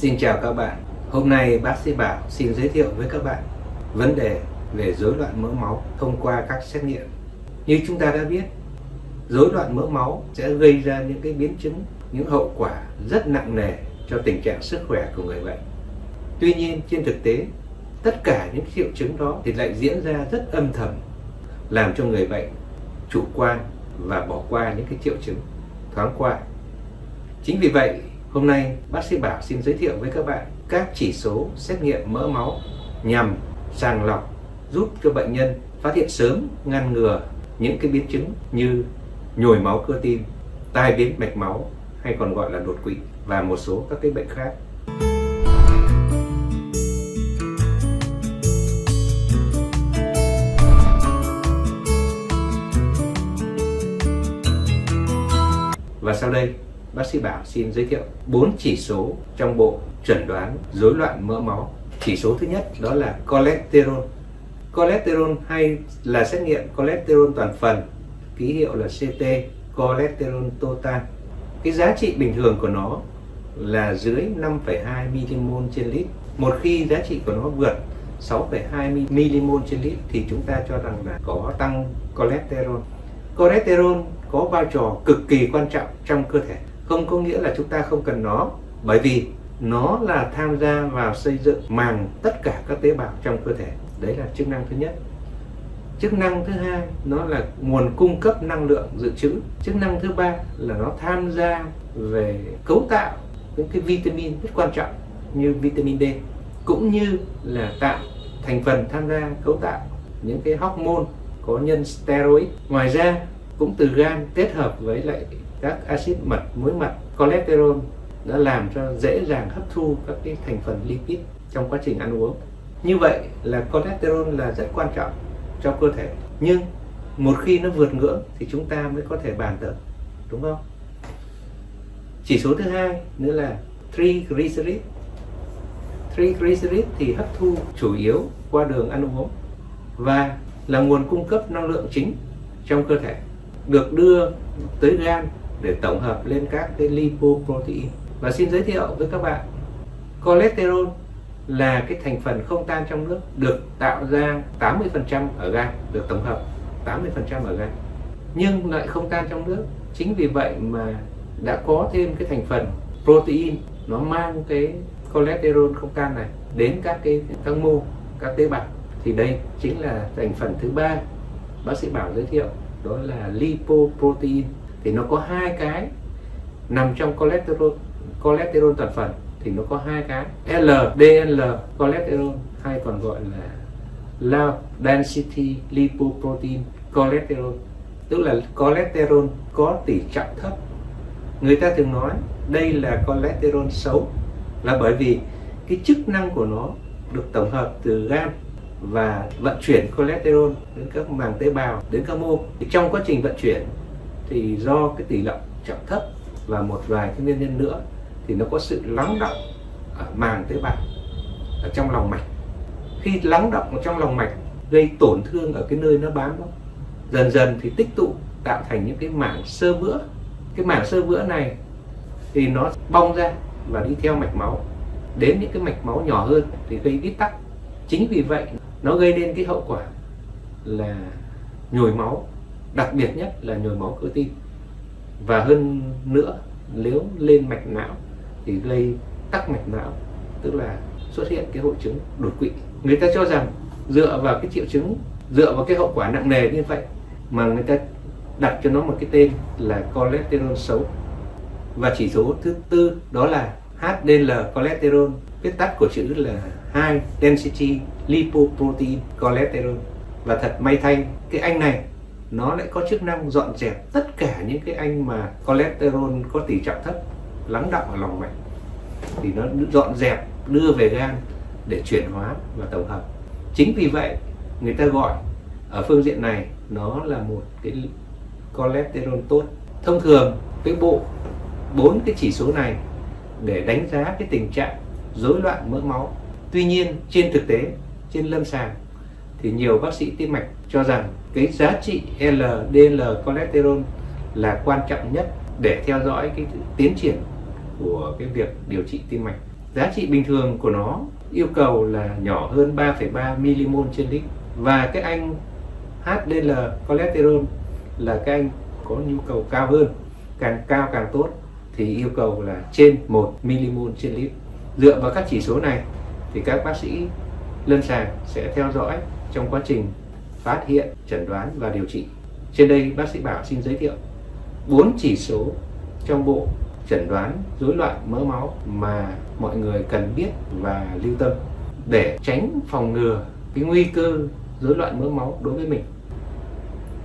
Xin chào các bạn. Hôm nay bác sĩ Bảo xin giới thiệu với các bạn vấn đề về rối loạn mỡ máu thông qua các xét nghiệm. Như chúng ta đã biết, rối loạn mỡ máu sẽ gây ra những cái biến chứng, những hậu quả rất nặng nề cho tình trạng sức khỏe của người bệnh. Tuy nhiên trên thực tế, tất cả những triệu chứng đó thì lại diễn ra rất âm thầm, làm cho người bệnh chủ quan và bỏ qua những cái triệu chứng thoáng qua. Chính vì vậy, hôm nay bác sĩ Bảo xin giới thiệu với các bạn các chỉ số xét nghiệm mỡ máu nhằm sàng lọc, giúp cho bệnh nhân phát hiện sớm, ngăn ngừa những cái biến chứng như nhồi máu cơ tim, tai biến mạch máu hay còn gọi là đột quỵ và một số các cái bệnh khác. Và sau đây, bác sĩ Bảo xin giới thiệu 4 chỉ số trong bộ chẩn đoán rối loạn mỡ máu. Chỉ số thứ nhất đó là cholesterol. Cholesterol hay là xét nghiệm cholesterol toàn phần, ký hiệu là CT, cholesterol total. Cái giá trị bình thường của nó là dưới 5,2 mmol trên lít. Một khi giá trị của nó vượt 6,2 mmol trên lít thì chúng ta cho rằng là có tăng cholesterol. Cholesterol có vai trò cực kỳ quan trọng trong cơ thể. Không có nghĩa là chúng ta không cần nó, bởi vì nó là tham gia vào xây dựng màng tất cả các tế bào trong cơ thể. Đấy là chức năng thứ nhất. Chức năng thứ hai, nó là nguồn cung cấp năng lượng dự trữ. Chức năng thứ ba là nó tham gia về cấu tạo những cái vitamin rất quan trọng như vitamin D, cũng như là tạo thành phần tham gia cấu tạo những cái hormone có nhân steroid. Ngoài ra cũng từ gan kết hợp với lại các axit mật, muối mật, cholesterol đã làm cho dễ dàng hấp thu các cái thành phần lipid trong quá trình ăn uống. Như vậy là cholesterol là rất quan trọng cho cơ thể, nhưng một khi nó vượt ngưỡng thì chúng ta mới có thể bàn tới, đúng không? Chỉ số thứ hai nữa là triglycerid. Triglycerid thì hấp thu chủ yếu qua đường ăn uống và là nguồn cung cấp năng lượng chính trong cơ thể, được đưa tới gan để tổng hợp lên các cái lipoprotein. Và xin giới thiệu với các bạn, cholesterol là cái thành phần không tan trong nước, được tạo ra 80% ở gan, được tổng hợp 80% ở gan, nhưng lại không tan trong nước. Chính vì vậy mà đã có thêm cái thành phần protein, nó mang cái cholesterol không tan này đến các mô, các tế bào. Thì đây chính là thành phần thứ ba bác sĩ Bảo giới thiệu, đó là lipoprotein. Thì nó có hai cái nằm trong cholesterol toàn phần, thì nó có hai cái LDL cholesterol, hay còn gọi là low density lipoprotein cholesterol, tức là cholesterol có tỷ trọng thấp. Người ta thường nói đây là cholesterol xấu, là bởi vì cái chức năng của nó được tổng hợp từ gan và vận chuyển cholesterol đến các màng tế bào, đến các mô. Thì trong quá trình vận chuyển thì do cái tỷ lệ trọng thấp và một vài cái nguyên nhân nữa thì nó có sự lắng đọng ở màng tế bào, ở trong lòng mạch. Khi lắng đọng ở trong lòng mạch gây tổn thương ở cái nơi nó bám đó, dần dần thì tích tụ tạo thành những cái mảng xơ vữa. Cái mảng xơ vữa này thì nó bong ra và đi theo mạch máu đến những cái mạch máu nhỏ hơn thì gây bít tắc. Chính vì vậy nó gây nên cái hậu quả là nhồi máu, đặc biệt nhất là nhồi máu cơ tim, và hơn nữa nếu lên mạch não thì gây tắc mạch não, tức là xuất hiện cái hội chứng đột quỵ. Người ta cho rằng dựa vào cái triệu chứng, dựa vào cái hậu quả nặng nề như vậy mà người ta đặt cho nó một cái tên là cholesterol xấu. Và chỉ số thứ tư đó là HDL cholesterol, viết tắt của chữ là High Density Lipoprotein Cholesterol. Và thật may thay, cái anh này nó lại có chức năng dọn dẹp tất cả những cái anh mà cholesterol có tỷ trọng thấp lắng đọng ở lòng mạch, thì nó dọn dẹp đưa về gan để chuyển hóa và tổng hợp. Chính vì vậy người ta gọi ở phương diện này nó là một cái cholesterol tốt. Thông thường cái bộ 4 cái chỉ số này để đánh giá cái tình trạng rối loạn mỡ máu. Tuy nhiên trên thực tế, trên lâm sàng thì nhiều bác sĩ tim mạch cho rằng cái giá trị LDL cholesterol là quan trọng nhất để theo dõi cái tiến triển của cái việc điều trị tim mạch. Giá trị bình thường của nó yêu cầu là nhỏ hơn 3,3 mmol trên lít. Và cái anh HDL cholesterol là các anh có nhu cầu cao hơn, càng cao càng tốt, thì yêu cầu là trên 1 mmol trên lít. Dựa vào các chỉ số này thì các bác sĩ lâm sàng sẽ theo dõi trong quá trình phát hiện, chẩn đoán và điều trị. Trên đây bác sĩ Bảo xin giới thiệu 4 chỉ số trong bộ chẩn đoán rối loạn mỡ máu mà mọi người cần biết và lưu tâm để tránh phòng ngừa cái nguy cơ rối loạn mỡ máu đối với mình.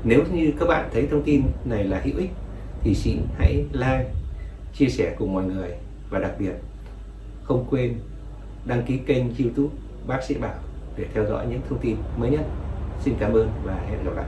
Nếu như các bạn thấy thông tin này là hữu ích thì xin hãy like, chia sẻ cùng mọi người, và đặc biệt không quên đăng ký kênh YouTube Bác sĩ Bảo để theo dõi những thông tin mới nhất. Xin cảm ơn và hẹn gặp lại.